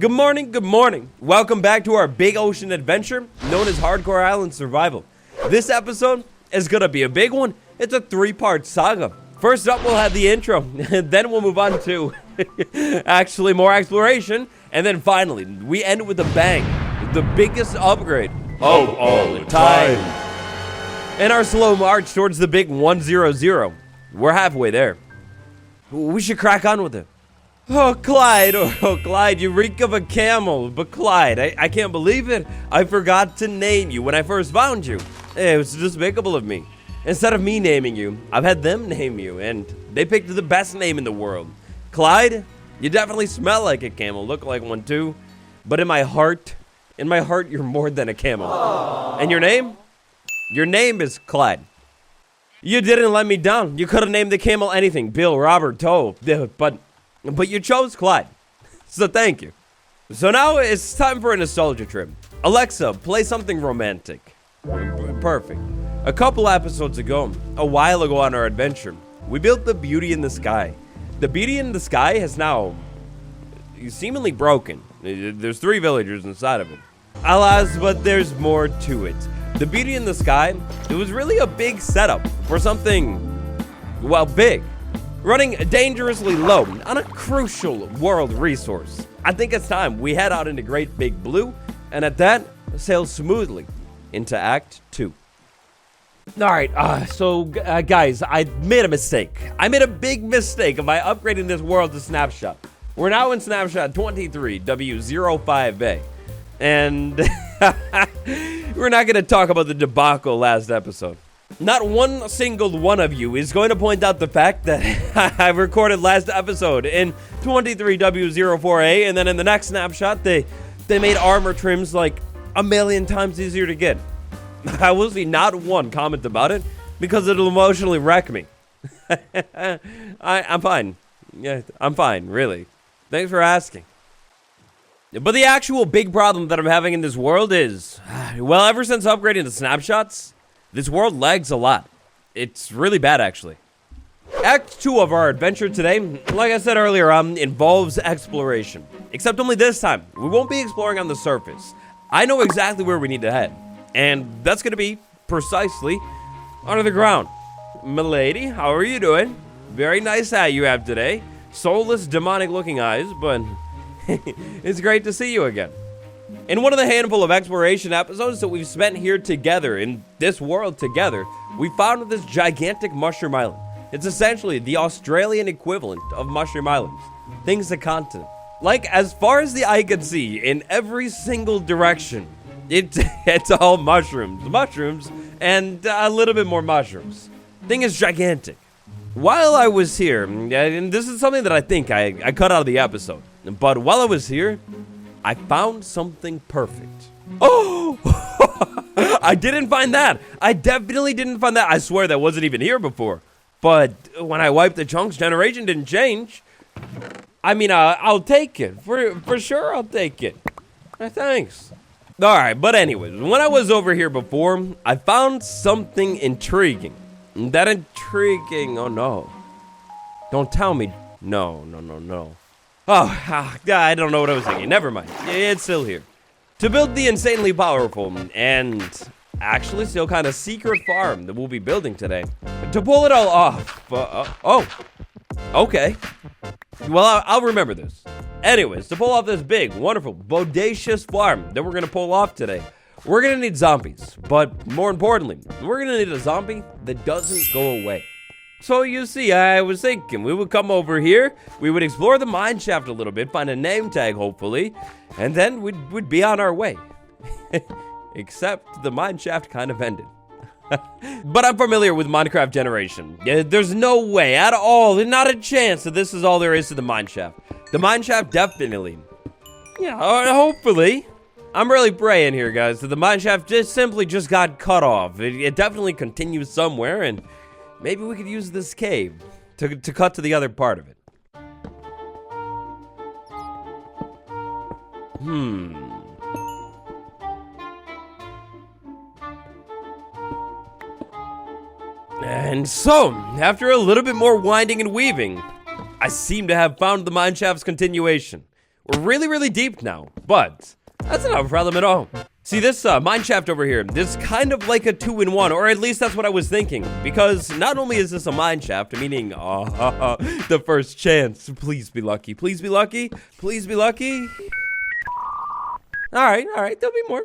Good morning, good morning. Welcome back to our big ocean adventure known as Hardcore Island Survival. This episode is gonna be a big one. It's a 3-part saga. First up, we'll have the intro, and then we'll move on to actually more exploration, and then finally, we end with a bang. The biggest upgrade of all the time. And our slow march towards the big 100. We're halfway there. We should crack on with it. Oh, Clyde, Clyde, you reek of a camel. But Clyde, I can't believe it. I forgot to name you when I first found you. It was despicable of me. Instead of me naming you, I've had them name you, and they picked the best name in the world. Clyde, you definitely smell like a camel, look like one too. But in my heart, you're more than a camel. Aww. And your name? Your name is Clyde. You didn't let me down. You could have named the camel anything, Bill, Robert, Toe, but you chose Clyde, so thank you. So now it's time for a nostalgia trip. Alexa, play something romantic. Perfect. A couple episodes ago, a while ago on our adventure, we built the Beauty in the Sky. The Beauty in the Sky has now seemingly broken. There's 3 villagers inside of it. Alas, but there's more to it. The Beauty in the Sky, it was really a big setup for something, well, big. Running dangerously low on a crucial world resource. I think it's time we head out into Great Big Blue, and at that, sail smoothly into Act 2. Alright, guys, I made a mistake. I made a big mistake by upgrading this world to Snapshot. We're now in Snapshot 23W05A, and we're not going to talk about the debacle last episode. Not one single one of you is going to point out the fact that I recorded last episode in 23W04A, and then in the next snapshot, they made armor trims like a million times easier to get. I will see not one comment about it because it'll emotionally wreck me. I'm fine. Yeah, I'm fine, really. Thanks for asking. But the actual big problem that I'm having in this world is, well, ever since upgrading the snapshots, this world lags a lot. It's really bad, actually. Act 2 of our adventure today, like I said earlier, involves exploration. Except only this time, we won't be exploring on the surface. I know exactly where we need to head. And that's going to be precisely under the ground. Milady, how are you doing? Very nice hat you have today. Soulless, demonic-looking eyes, but it's great to see you again. In one of the handful of exploration episodes that we've spent here together, in this world together, we found this gigantic mushroom island. It's essentially the Australian equivalent of mushroom islands. Things a continent. Like, as far as the eye can see, in every single direction, it's all mushrooms. Mushrooms, and a little bit more mushrooms. Thing is gigantic. While I was here, and this is something that I think I cut out of the episode, but while I was here, I found something perfect. Oh! I didn't find that. I definitely didn't find that. I swear that wasn't even here before. But when I wiped the chunks, generation didn't change. I mean, I'll take it. For sure, I'll take it. Thanks. Alright, but anyways, when I was over here before, I found something intriguing. That intriguing, oh no. Don't tell me. No. Oh, I don't know what I was thinking. Never mind. It's still here. To build the insanely powerful and actually still kind of secret farm that we'll be building today. To pull it all off. Okay. Well, I'll remember this. Anyways, to pull off this big, wonderful, bodacious farm that we're going to pull off today, we're going to need zombies. But more importantly, we're going to need a zombie that doesn't go away. So you see, I was thinking we would come over here, we would explore the mine shaft a little bit, find a name tag hopefully, and then we'd be on our way. Except the mine shaft kind of ended. But I'm familiar with Minecraft Generation. There's no way at all, not a chance that this is all there is to the mine shaft. The mine shaft definitely. Yeah, hopefully. I'm really praying here, guys, that the mine shaft simply got cut off. It definitely continues somewhere, and maybe we could use this cave to cut to the other part of it. And so, after a little bit more winding and weaving, I seem to have found the mineshaft's continuation. really, really deep now, but that's not a problem at all. See, this mine shaft over here, this is kind of like a 2-in-1, or at least that's what I was thinking. Because not only is this a mine shaft, meaning, the first chance. Please be lucky. Please be lucky. Please be lucky. All right. There'll be more.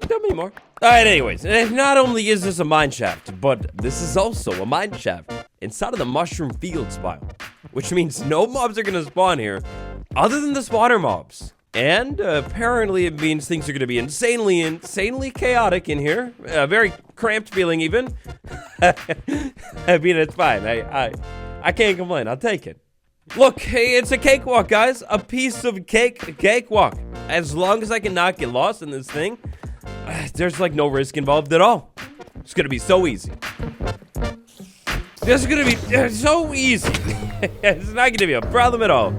All right, anyways, not only is this a mine shaft, but this is also a mine shaft inside of the mushroom fields biome. Which means no mobs are going to spawn here other than the spawner mobs. And apparently it means things are going to be insanely chaotic in here. Very cramped feeling even. I mean, it's fine. I can't complain. I'll take it. Look, hey, it's a cakewalk, guys. A piece of cakewalk. As long as I can not get lost in this thing, there's like no risk involved at all. It's going to be so easy. This is going to be so easy. It's not going to be a problem at all.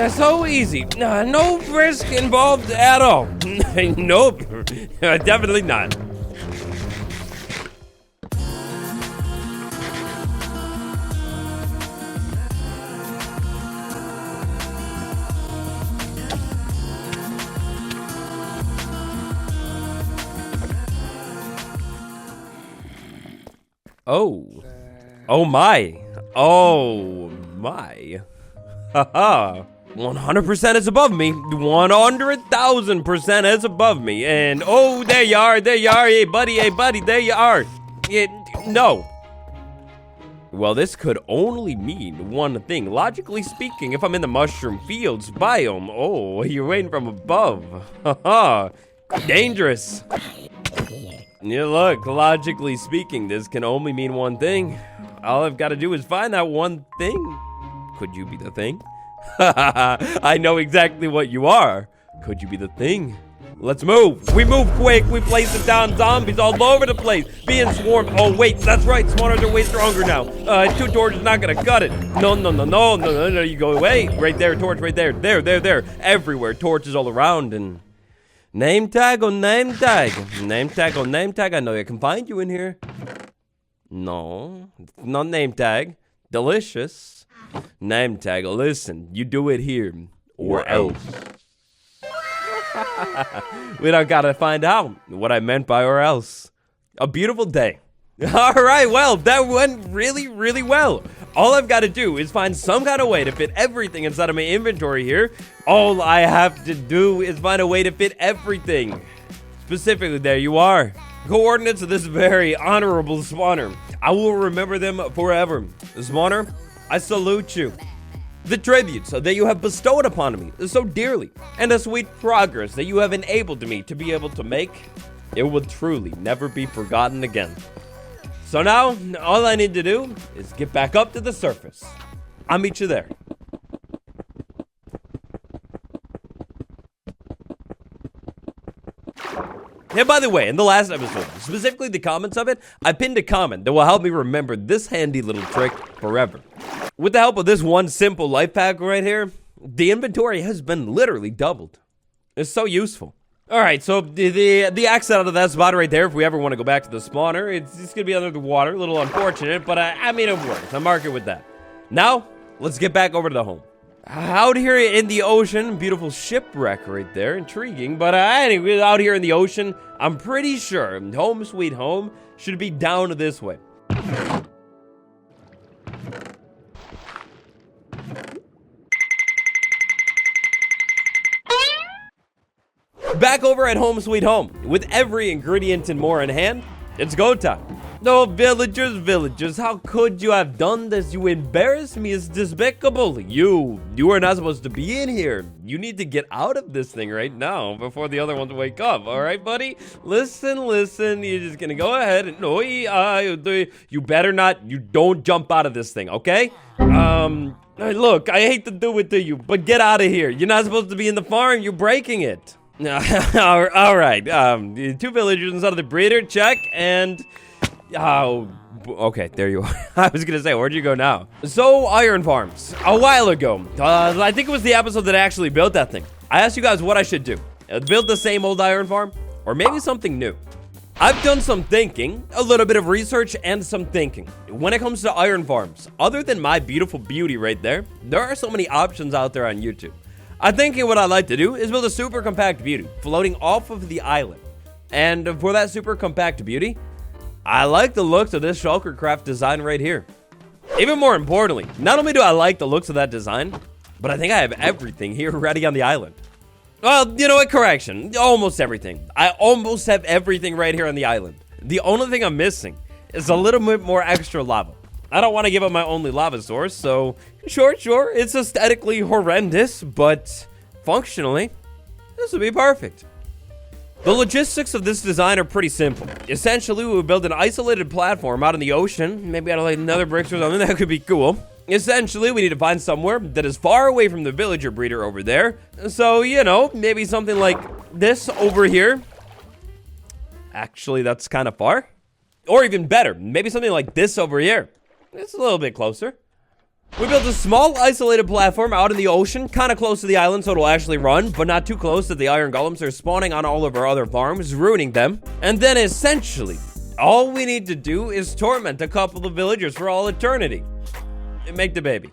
So easy. No risk involved at all. Nope. Definitely not. Oh my. Oh my. Haha. 100% is above me. 100,000% is above me. And oh, there you are. Hey buddy, there you are. No. Well, this could only mean one thing. Logically speaking, if I'm in the mushroom fields biome. Oh, you're waiting from above. Haha. Dangerous. Yeah, look, logically speaking, this can only mean one thing. All I've got to do is find that one thing. Could you be the thing? I know exactly what you are. Could you be the thing? Let's move. We move quick. We place it down. Zombies all over the place. Being swarmed. Oh, wait. That's right. Spawners are way stronger now. 2 torches is not going to cut it. No. You go away. Right there. Torch right there. There. Everywhere. Torches all around. And name tag on name tag. Name tag on name tag. I know I can find you in here. No. Not name tag. Delicious. Name tag, listen, you do it here, or else. We don't gotta find out what I meant by or else. A beautiful day. Alright, well, that went really, really well. All I've got to do is find some kind of way to fit everything inside of my inventory here. All I have to do is find a way to fit everything. Specifically, there you are. Coordinates of this very honorable spawner. I will remember them forever. The spawner, I salute you. The tributes that you have bestowed upon me so dearly, and the sweet progress that you have enabled me to be able to make, it will truly never be forgotten again. So now, all I need to do is get back up to the surface. I'll meet you there. And by the way, in the last episode, specifically the comments of it, I pinned a comment that will help me remember this handy little trick forever. With the help of this one simple life pack right here, the inventory has been literally doubled. It's so useful. Alright, so the exit out of that spot right there, if we ever want to go back to the spawner, it's going to be under the water, a little unfortunate, but I mean it works. I'm marking with that. Now, let's get back over to the home. Out here in the ocean, beautiful shipwreck right there, intriguing, but anyway, out here in the ocean, I'm pretty sure home sweet home should be down this way. Back over at home sweet home, with every ingredient and more in hand, it's go time. No, villagers, how could you have done this? You embarrass me. It's despicable. You are not supposed to be in here. You need to get out of this thing right now before the other ones wake up. All right, buddy? Listen. You're just going to go ahead and, no, you better not, you don't jump out of this thing, okay? Look, I hate to do it to you, but get out of here. You're not supposed to be in the farm. You're breaking it. All right. 2 villagers inside of the breeder, check, and... Oh, okay, there you are. I was gonna say, where'd you go now? So, iron farms. A while ago, I think it was the episode that actually built that thing. I asked you guys what I should do. Build the same old iron farm, or maybe something new. I've done some thinking, a little bit of research, and some thinking. When it comes to iron farms, other than my beautiful beauty right there, there are so many options out there on YouTube. I think what I'd like to do is build a super compact beauty floating off of the island. And for that super compact beauty, I like the looks of this shulker craft design right here. Even more importantly, not only do I like the looks of that design, but I think I have everything here ready on the island. Well, you know what? Correction. Almost everything. I almost have everything right here on the island. The only thing I'm missing is a little bit more extra lava. I don't want to give up my only lava source, so sure, it's aesthetically horrendous, but functionally, this would be perfect. The logistics of this design are pretty simple. Essentially, we would build an isolated platform out in the ocean, maybe out of like nether bricks or something. That could be cool. Essentially, we need to find somewhere that is far away from the villager breeder over there. So, you know, maybe something like this over here. Actually, that's kind of far. Or even better, maybe something like this over here. It's a little bit closer. We built a small isolated platform out in the ocean, kind of close to the island so it'll actually run, but not too close that the iron golems are spawning on all of our other farms, ruining them. And then essentially, all we need to do is torment a couple of villagers for all eternity. And make the baby.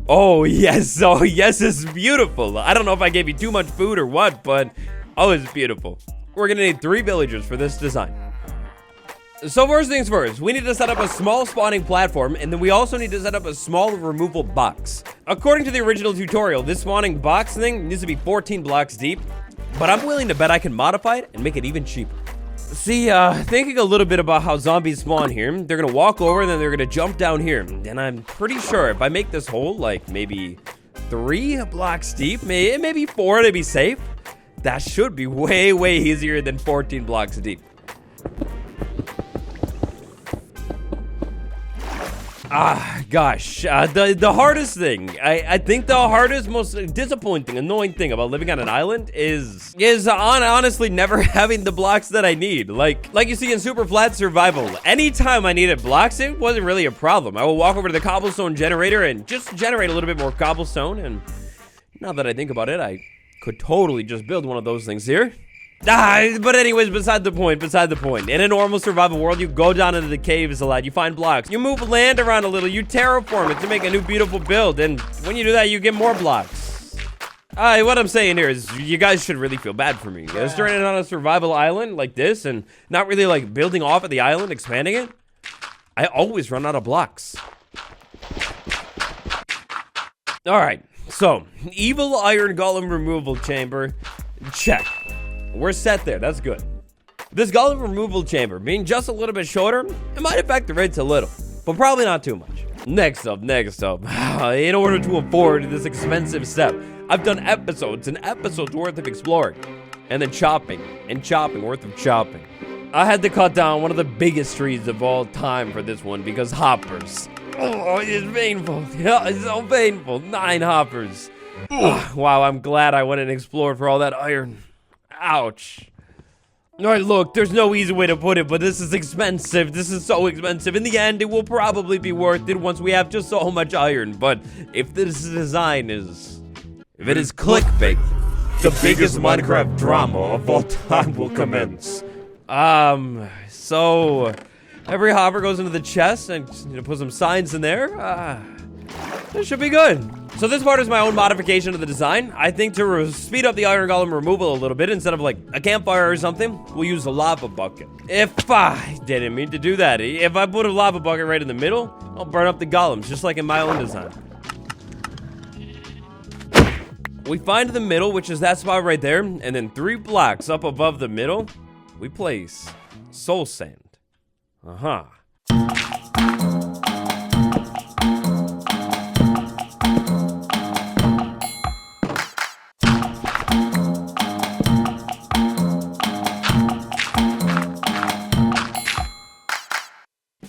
Oh yes, it's beautiful. I don't know if I gave you too much food or what, but oh, it's beautiful. We're gonna need 3 villagers for this design. So first things first, we need to set up a small spawning platform, and then we also need to set up a small removal box. According to the original tutorial, this spawning box thing needs to be 14 blocks deep, but I'm willing to bet I can modify it and make it even cheaper. See, thinking a little bit about how zombies spawn here, they're gonna walk over and then they're gonna jump down here. And I'm pretty sure if I make this hole like maybe 3 blocks deep, maybe 4 to be safe, that should be way easier than 14 blocks deep. Gosh, the hardest thing, I think the hardest, most disappointing, annoying thing about living on an island is honestly never having the blocks that I need. Like you see in Super Flat Survival, anytime I needed blocks, it wasn't really a problem. I will walk over to the cobblestone generator and just generate a little bit more cobblestone, and now that I think about it, I could totally just build one of those things here. But anyways, beside the point. In a normal survival world, you go down into the caves a lot, you find blocks, you move land around a little, you terraform it to make a new beautiful build, and when you do that, you get more blocks. What I'm saying here is you guys should really feel bad for me. Starting on a survival island like this and not really like building off of the island, expanding it, I always run out of blocks. Alright, so evil iron golem removal chamber, check. We're set there, that's good. This golem removal chamber, being just a little bit shorter, it might affect the rates a little, but probably not too much. Next up, in order to afford this expensive step, I've done episodes and episodes worth of exploring, and then chopping worth of chopping. I had to cut down one of the biggest trees of all time for this one because hoppers. Oh, it's painful. Yeah, it's so painful. 9 hoppers. Wow, I'm glad I went and explored for all that iron. Ouch. Alright, look, there's no easy way to put it, but this is expensive. This is so expensive. In the end, it will probably be worth it once we have just so much iron. But if this design is... if it is clickbait, the biggest Minecraft drama of all time will commence. So... every hopper goes into the chest and put some signs in there. This should be good. So this part is my own modification of the design. I think to speed up the iron golem removal a little bit, instead of like a campfire or something, we'll use a lava bucket. If I didn't mean to do that, if I put a lava bucket right in the middle, I'll burn up the golems, just like in my own design. We find the middle, which is that spot right there, and then 3 blocks up above the middle, we place soul sand.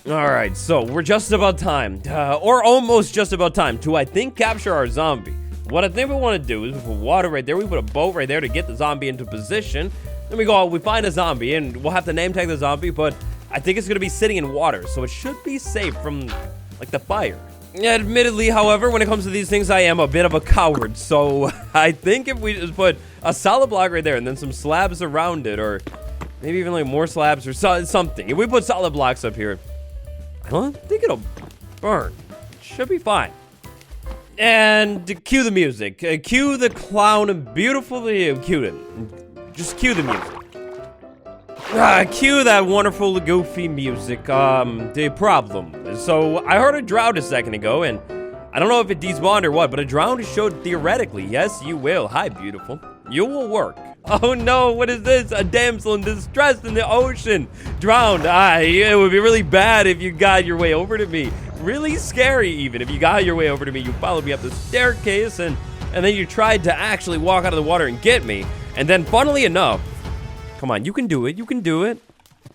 Alright, so we're just about time, or almost just about time, to, I think, capture our zombie. What I think we want to do is we put water right there, we put a boat right there to get the zombie into position. Then we go out, we find a zombie, and we'll have to name tag the zombie, but I think it's going to be sitting in water, so it should be safe from, like, the fire. Admittedly, however, when it comes to these things, I am a bit of a coward, so I think if we just put a solid block right there and then some slabs around it, or maybe even, like, more slabs or something. If we put solid blocks up here, I don't think it'll burn. It should be fine. And cue the music. Cue the clown beautifully cue it. Just cue the music. Cue that wonderful goofy music. The problem. So I heard a drought a second ago, and I don't know if it despawned or what, but a drought showed theoretically. Yes, you will. Hi, beautiful. You will work. Oh no, what is this? A damsel in distress in the ocean. Drowned. It would be really bad if you got your way over to me. Really scary even. If you got your way over to me, you followed me up the staircase and then you tried to actually walk out of the water and get me. And then funnily enough, come on, you can do it. You can do it.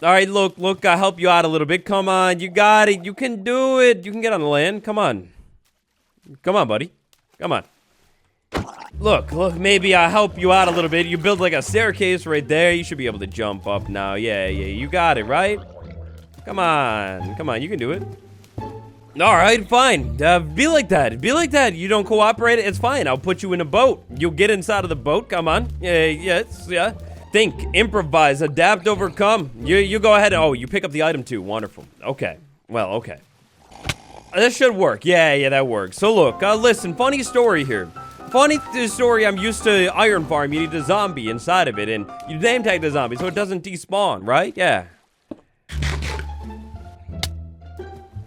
All right, look, I'll help you out a little bit. Come on, you got it. You can do it. You can get on the land. Come on. Come on, buddy. Come on. Look, maybe I'll help you out a little bit. You build like a staircase right there. You should be able to jump up now. Yeah, you got it, right? Come on, you can do it. All right, fine. Be like that. You don't cooperate, it's fine. I'll put you in a boat. You'll get inside of the boat. Come on. Yeah. Think, improvise, adapt, overcome. You go ahead. Oh, you pick up the item too. Wonderful. Okay. Well, okay. This should work. Yeah, that works. So look, listen, funny story here. Funny story, I'm used to Iron Farm. You need a zombie inside of it, and you name tag the zombie so it doesn't despawn, right? Yeah.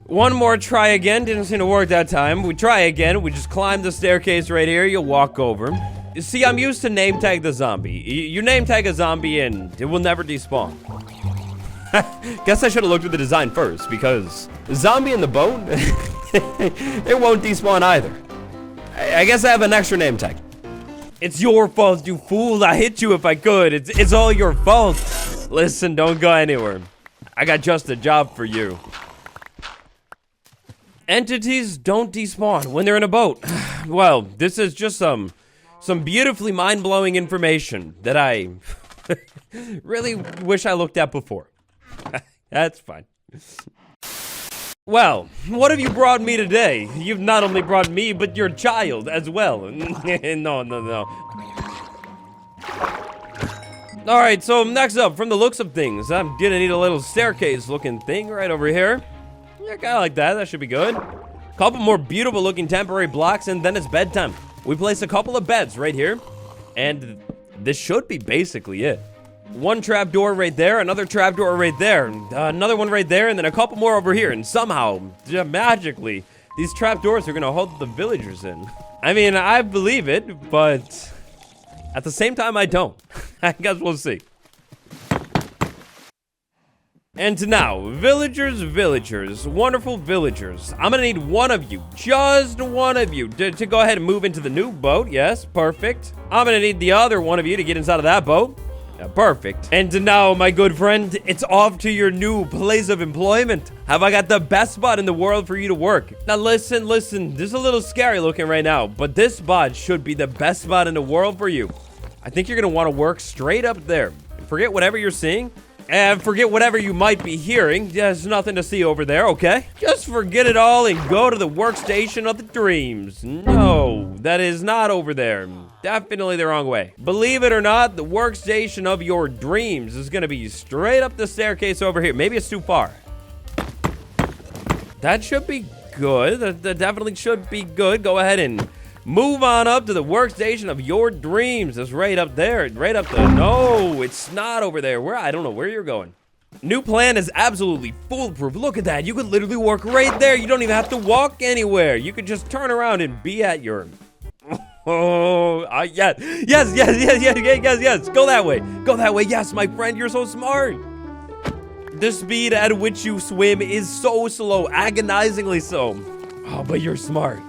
One more try again. Didn't seem to work that time. We try again. We just climb the staircase right here. You'll walk over. You see, I'm used to name tag the zombie. You name tag a zombie and it will never despawn. Guess I should have looked at the design first, because the zombie in the boat, it won't despawn either. I guess I have an extra name tag. It's your fault, you fool. I hit you if I could. It's all your fault. Listen, don't go anywhere. I got just a job for you. Entities don't despawn when they're in a boat. Well, this is just some beautifully mind-blowing information that I really wish I looked at before. That's fine. Well, what have you brought me today? You've not only brought me, but your child as well. No. Alright, so next up, from the looks of things, I'm gonna need a little staircase-looking thing right over here. Yeah, kinda like that. That should be good. Couple more beautiful-looking temporary blocks, and then it's bedtime. We place a couple of beds right here, and this should be basically it. One trapdoor right there, another trapdoor right there, another one right there, and then a couple more over here. And somehow, magically, these trapdoors are gonna hold the villagers in. I mean, I believe it, but at the same time, I don't. I guess we'll see. And now, villagers, wonderful villagers. I'm gonna need one of you, just one of you, to go ahead and move into the new boat. Yes, perfect. I'm gonna need the other one of you to get inside of that boat. Perfect. And now, my good friend, it's off to your new place of employment. Have I got the best spot in the world for you to work? Now listen, this is a little scary looking right now, but this spot should be the best spot in the world for you. I think you're gonna want to work straight up there. Forget whatever you're seeing, and forget whatever you might be hearing. There's nothing to see over there, okay? Just forget it all and go to the workstation of the dreams. No, that is not over there. Definitely the wrong way. Believe it or not, the workstation of your dreams is gonna be straight up the staircase over here. Maybe it's too far. That should be good. That definitely should be good. Go ahead and move on up to the workstation of your dreams. It's right up there. Right up there. No, it's not over there. I don't know where you're going. New plan is absolutely foolproof. Look at that. You could literally work right there. You don't even have to walk anywhere. You could just turn around and be at your... yes. Go that way. Go that way. Yes, my friend, you're so smart. The speed at which you swim is so slow, agonizingly so. Oh, but you're smart.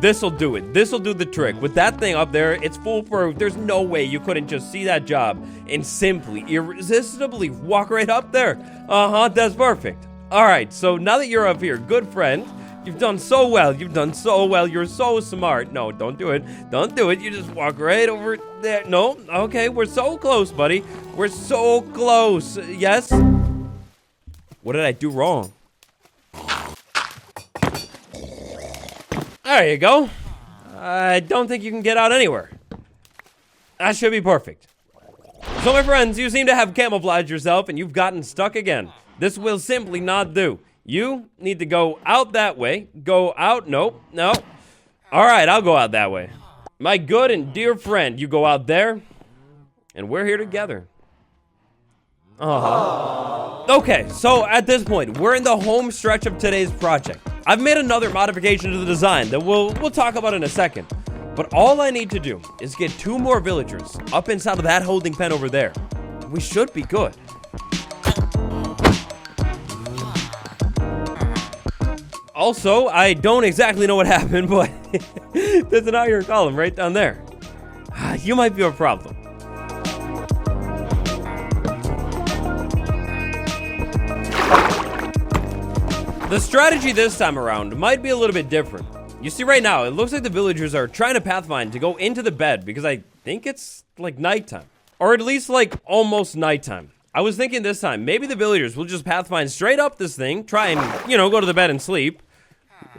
This'll do it. This'll do the trick. With that thing up there, it's foolproof. There's no way you couldn't just see that job and simply, irresistibly walk right up there. That's perfect. All right, so now that you're up here, good friend, you've done so well. You've done so well. You're so smart. No, don't do it. Don't do it. You just walk right over there. No, okay, we're so close, buddy. We're so close. Yes? What did I do wrong? There you go. I don't think you can get out anywhere. That should be perfect. So my friends, you seem to have camouflaged yourself and you've gotten stuck again. This will simply not do. You need to go out that way. Go out. Nope. No. All right, I'll go out that way. My good and dear friend, you go out there. And we're here together. Okay, so at this point, we're in the home stretch of today's project. I've made another modification to the design that we'll talk about in a second. But all I need to do is get 2 more villagers up inside of that holding pen over there. We should be good. Also, I don't exactly know what happened, but there's an iron column right down there. You might be a problem. The strategy this time around might be a little bit different. You see, right now, it looks like the villagers are trying to pathfind to go into the bed because I think it's like nighttime. Or at least like almost nighttime. I was thinking this time, maybe the villagers will just pathfind straight up this thing, try and, go to the bed and sleep.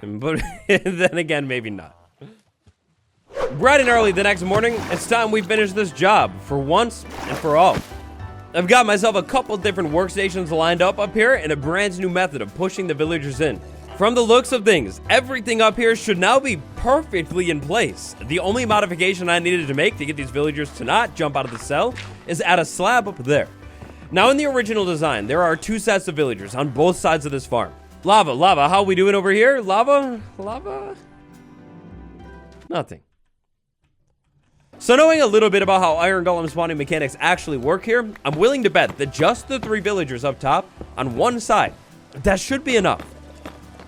But then again, maybe not. Bright and early the next morning, it's time we finish this job for once and for all. I've got myself a couple different workstations lined up here and a brand new method of pushing the villagers in. From the looks of things, everything up here should now be perfectly in place. The only modification I needed to make to get these villagers to not jump out of the cell is add a slab up there. Now in the original design, there are 2 sets of villagers on both sides of this farm. Lava, how we doing over here? Lava? Nothing. So knowing a little bit about how iron golem spawning mechanics actually work here, I'm willing to bet that just the 3 villagers up top on one side, that should be enough.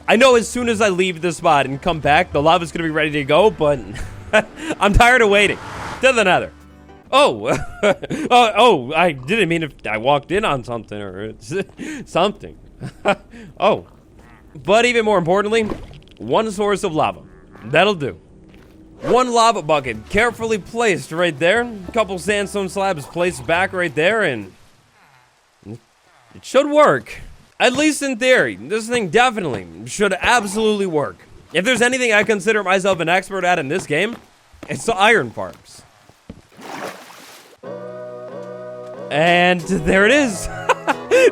I know as soon as I leave this spot and come back, the lava's gonna be ready to go, but I'm tired of waiting. To the nether. Oh, I didn't mean if I walked in on something or something. Oh. But even more importantly, 1 source of lava. That'll do. 1 lava bucket carefully placed right there. A couple sandstone slabs placed back right there, and it should work. At least in theory, this thing definitely should absolutely work. If there's anything I consider myself an expert at in this game, it's the iron farms. And there it is.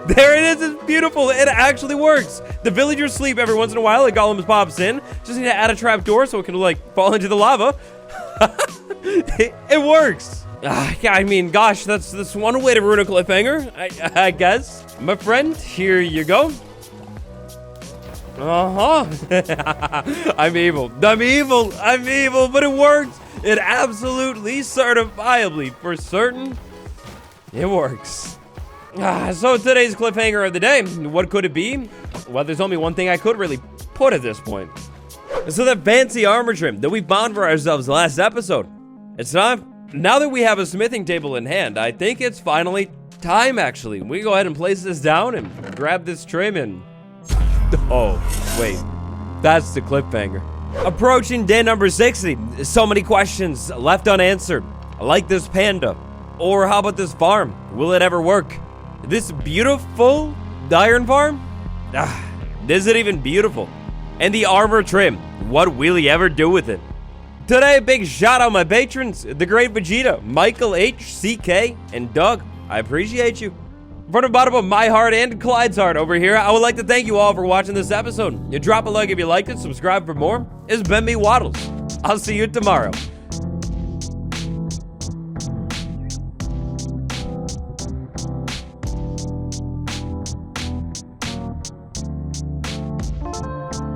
There it is. It's beautiful. It actually works. The villagers sleep every once in a while. A golem pops in. Just need to add a trap door so it can fall into the lava. It works. I mean, gosh, that's one way to ruin a cliffhanger, I guess. My friend, here you go. I'm evil, but it works. It absolutely, certifiably, for certain, it works. So today's cliffhanger of the day, what could it be? Well, there's only one thing I could really put at this point. So that fancy armor trim that we found for ourselves last episode, it's time. Now that we have a smithing table in hand, I think it's finally time, actually. We go ahead and place this down and grab this trim and... Oh, wait. That's the cliffhanger. Approaching day number 60. So many questions left unanswered. Like this panda. Or how about this farm? Will it ever work? This beautiful iron farm? Is it even beautiful? And the armor trim. What will he ever do with it? Today, big shout out my patrons, the Great Vegeta, Michael H, CK, and Doug. I appreciate you. From the bottom of my heart and Clyde's heart over here, I would like to thank you all for watching this episode. You drop a like if you liked it, subscribe for more. It's been me, Waddles. I'll see you tomorrow.